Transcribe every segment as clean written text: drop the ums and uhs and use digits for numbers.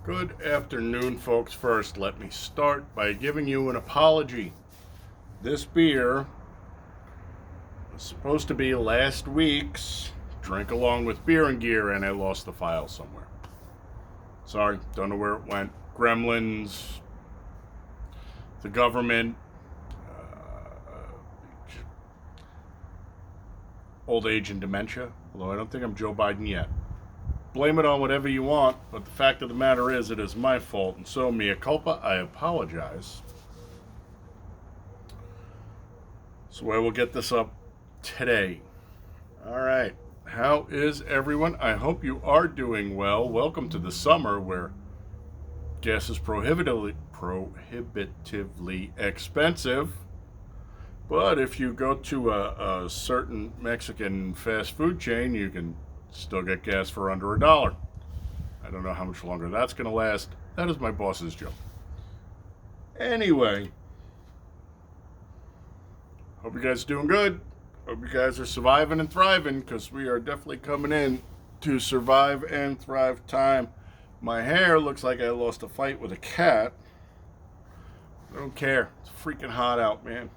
Good afternoon, folks. First, let me start by giving you an apology. This beer was supposed to be last week's Drink Along with Beer and Gear, and I lost the file somewhere. Sorry, don't know where it went. Gremlins, the government, old age and dementia, although I don't think I'm Joe Biden yet. Blame it on whatever you want, but the fact of the matter is it is my fault, and so mea culpa, I apologize. So I will get this up today. Alright, how is everyone? I hope you are doing well. Welcome to the summer where gas is prohibitively expensive. But if you go to a certain Mexican fast food chain, you can still get gas for under $1. I don't know how much longer that's going to last. That is my boss's joke. Anyway, hope you guys are doing good. Hope you guys are surviving and thriving, because we are definitely coming in to survive and thrive time. My hair looks like I lost a fight with a cat. I don't care. It's freaking hot out, man.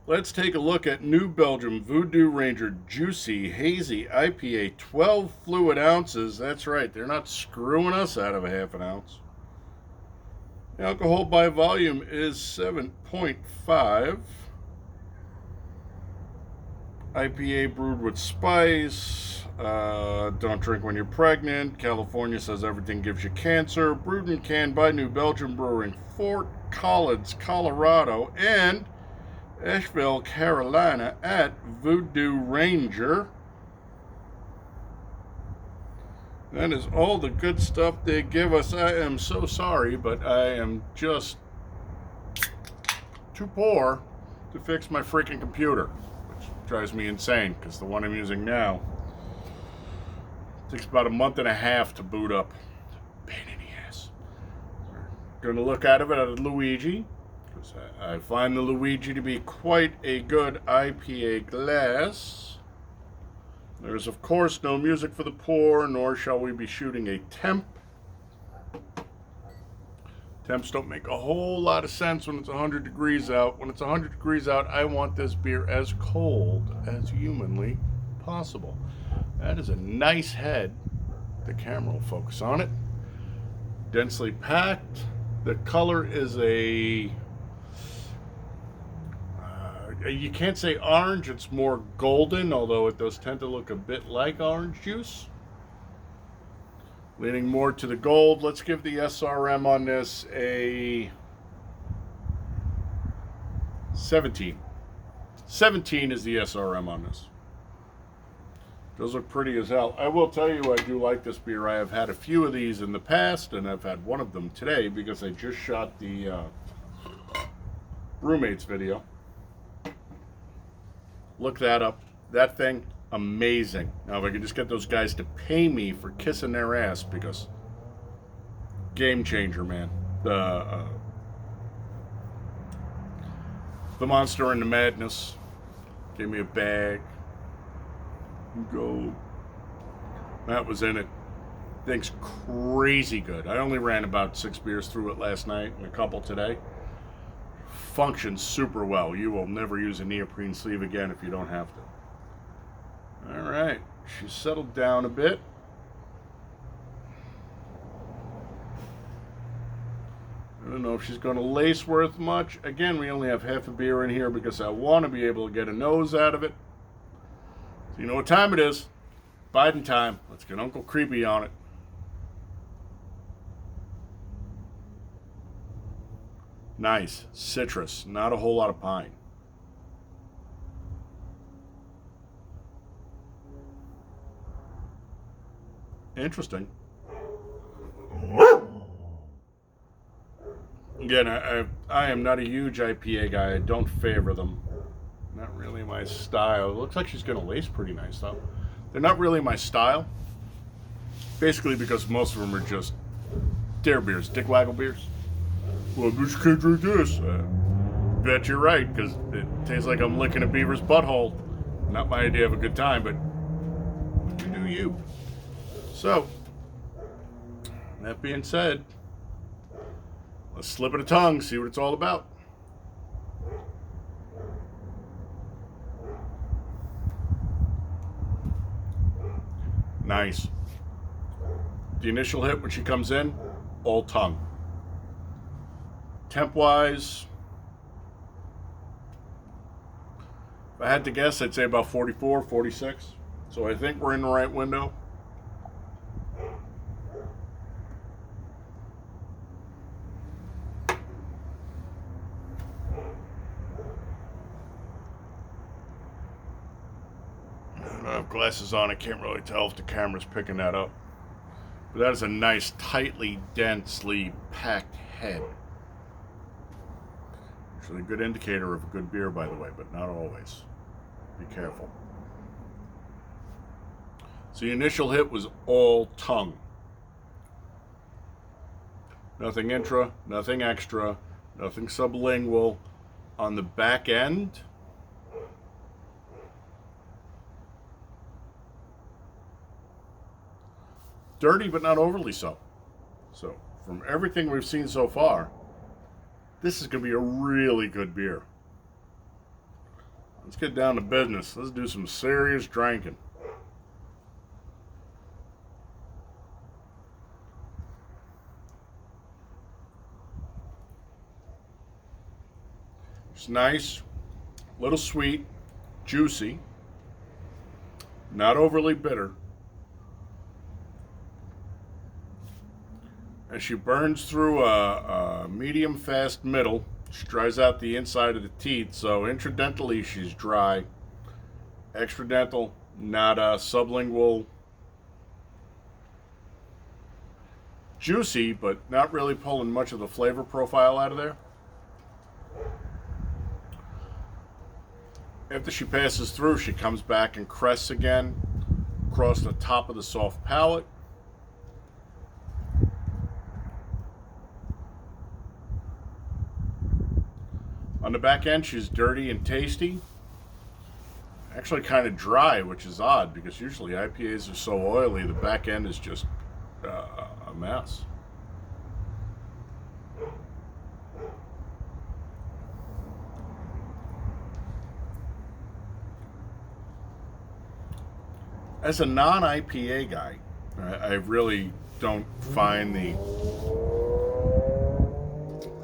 Let's take a look at new-belbium voodoo-ranger-hazy-juicy-ipa, 12 fluid ounces. That's right, they're not screwing us out of a half an ounce. The alcohol by volume is 7.5. IPA brewed with spice. Don't drink when you're pregnant. California says everything gives you cancer. Brewed and canned by New Belgium Brewing, Fort Collins, Colorado, and Asheville, Carolina at Voodoo Ranger. That is all the good stuff they give us. I am so sorry, but I am just too poor to fix my freaking computer, which drives me insane because the one I'm using now takes about a month and a half to boot up. Pain in the ass. We're going to look at it at Luigi. I find the Luigi to be quite a good IPA glass. There's, of course, no music for the pour, nor shall we be shooting a temp. Temps don't make a whole lot of sense when it's 100 degrees out. When it's 100 degrees out, I want this beer as cold as humanly possible. That is a nice head. The camera will focus on it. Densely packed. The color is a... you can't say orange, it's more golden, although it does tend to look a bit like orange juice. Leaning more to the gold. Let's give the SRM on this a 17. 17 is the SRM on this. Those look pretty as hell. I will tell you, I do like this beer. I have had a few of these in the past, and I've had one of them today because I just shot the Brewmates video. Look that up. That thing, amazing. Now, if I could just get those guys to pay me for kissing their ass, because game changer, man. The Monster and the Madness gave me a bag. Go. That was in it. Thing's crazy good. I only ran about 6 beers through it last night and a couple today. Functions super well. You will never use a neoprene sleeve again if you don't have to. Alright, she's settled down a bit. I don't know if she's going to lace worth much. Again, we only have half a beer in here because I want to be able to get a nose out of it. So you know what time it is. Biden time. Let's get Uncle Creepy on it. Nice. Citrus. Not a whole lot of pine. Interesting. Again, I am not a huge IPA guy. I don't favor them. Not really my style. It looks like she's going to lace pretty nice, though. They're not really my style. Basically because most of them are just dare beers, dick waggle beers. Well, but you can't drink this. Bet you're right, because it tastes like I'm licking a beaver's butthole. Not my idea of a good time, but you do you. So, That being said, let's slip it a tongue, see what it's all about. Nice. The initial hit when she comes in, all tongue. Temp-wise, if I had to guess, I'd say about 44, 46. So I think we're in the right window. I have glasses on, I can't really tell if the camera's picking that up. But that is a nice, tightly, densely packed head. Actually a good indicator of a good beer, by the way, but not always. Be careful. So the initial hit was all tongue. Nothing intra, nothing extra, nothing sublingual. On the back end, dirty, but not overly so. So, from everything we've seen so far, this is going to be a really good beer. Let's get down to business. Let's do some serious drinking. It's nice, little sweet, juicy, not overly bitter. As she burns through a medium fast middle, she dries out the inside of the teeth, so intradentally she's dry. Extradental, nada. Sublingual, juicy, but not really pulling much of the flavor profile out of there. After she passes through, she comes back and crests again across the top of the soft palate. On the back end, she's dirty and tasty. Actually kind of dry, which is odd because usually IPAs are so oily, the back end is just a mess. As a non-IPA guy, I really don't find the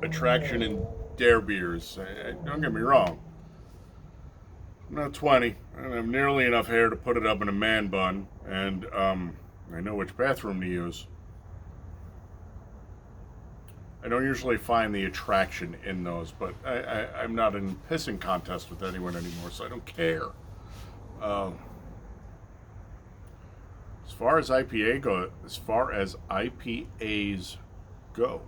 attraction in dare beers. Don't get me wrong. I'm not 20. I don't have nearly enough hair to put it up in a man bun, and I know which bathroom to use. I don't usually find the attraction in those, but I'm not in a pissing contest with anyone anymore, so I don't care. As far as IPAs go,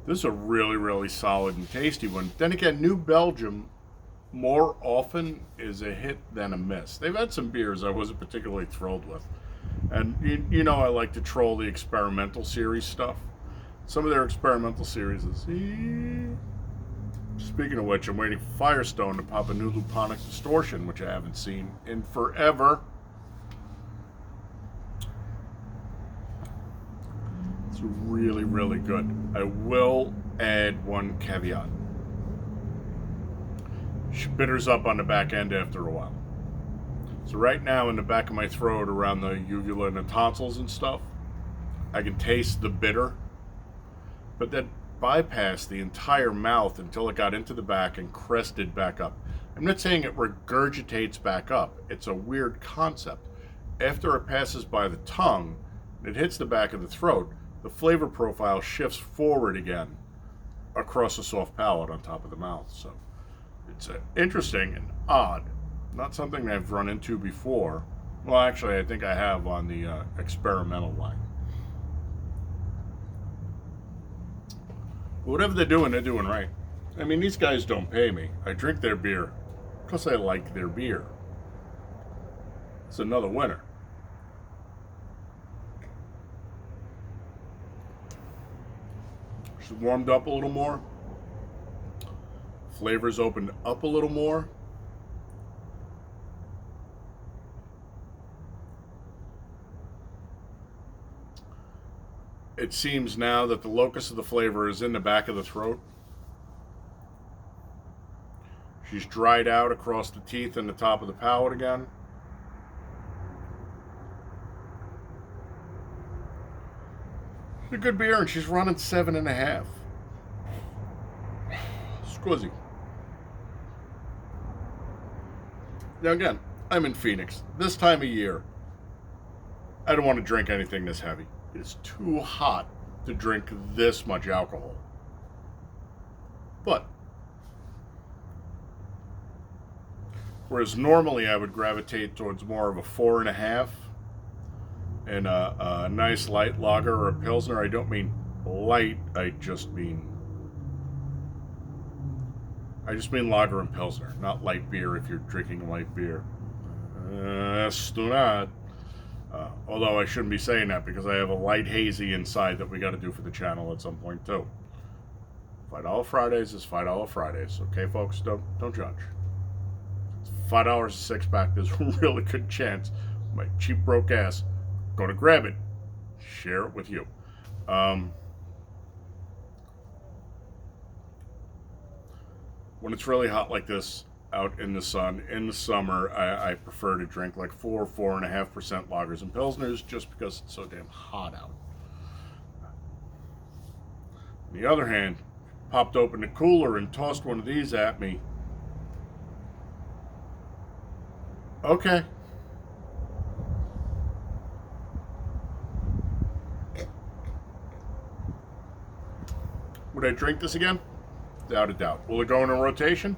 this is a really, really solid and tasty one. Then again, New Belgium more often is a hit than a miss. They've had some beers I wasn't particularly thrilled with. And you know I like to troll the experimental series stuff. Some of their experimental series is... Speaking of which, I'm waiting for Firestone to pop a new Luponic Distortion, which I haven't seen in forever. It's really, really good. I will add one caveat. She bitters up on the back end after a while. So right now in the back of my throat, around the uvula and the tonsils and stuff, I can taste the bitter. But that bypassed the entire mouth until it got into the back and crested back up. I'm not saying it regurgitates back up. It's a weird concept. After it passes by the tongue, it hits the back of the throat, the flavor profile shifts forward again across the soft palate on top of the mouth. So it's interesting and odd. Not something that I've run into before. Well, actually, I think I have on the experimental line. Whatever they're doing right. I mean, these guys don't pay me. I drink their beer because I like their beer. It's another winner. She's warmed up a little more. Flavors opened up a little more. it seems now that the locus of the flavor is in the back of the throat. She's dried out across the teeth and the top of the palate again. It's a good beer, and she's running 7.5. Squizzy. Now again, I'm in Phoenix. This time of year, I don't want to drink anything this heavy. It's too hot to drink this much alcohol. But whereas normally I would gravitate towards more of a 4.5 and a nice light lager or a pilsner. I don't mean light, I just mean lager and pilsner, not light beer if you're drinking light beer. Do not. Although I shouldn't be saying that because I have a light hazy inside that we got to do for the channel at some point too. $5 Fridays is $5 Fridays. Okay, folks, don't judge. $5 a six-pack. There's a really good chance my cheap broke ass going to grab it, share it with you. When it's really hot like this out in the sun in the summer, I prefer to drink like 4.5% lagers and pilsners just because it's so damn hot out. On the other hand, popped open the cooler and tossed one of these at me. Okay. Would I drink this again? Without a doubt. Will it go in a rotation?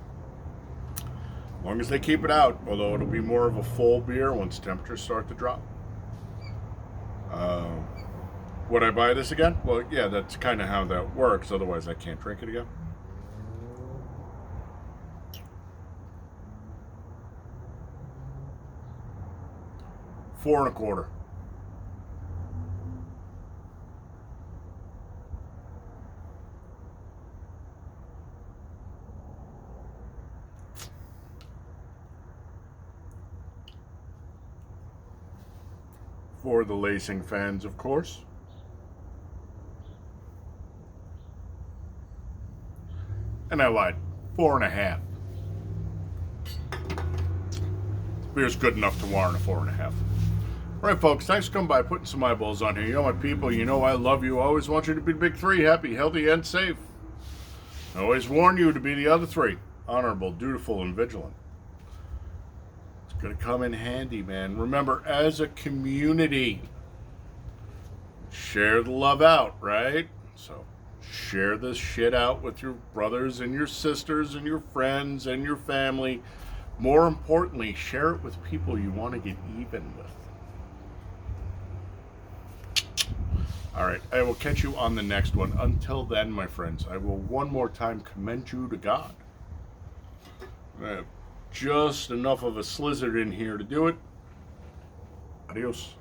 As long as they keep it out, although it'll be more of a full beer once temperatures start to drop. Would I buy this again? Well, yeah, that's kind of how that works. Otherwise, I can't drink it again. $4.25. For the lacing fans, of course. And I lied. 4.5. Beer's good enough to warrant a 4.5. All right, folks, thanks for coming by, putting some eyeballs on here. You know my people, you know I love you. I always want you to be the big three, happy, healthy, and safe. I always warn you to be the other three, honorable, dutiful, and vigilant. It's going to come in handy, man. Remember, as a community, share the love out, right? So share this shit out with your brothers and your sisters and your friends and your family. More importantly, share it with people you want to get even with. All right, I will catch you on the next one. Until then, my friends, I will one more time commend you to God. I have just enough of a slizzard in here to do it. Adios.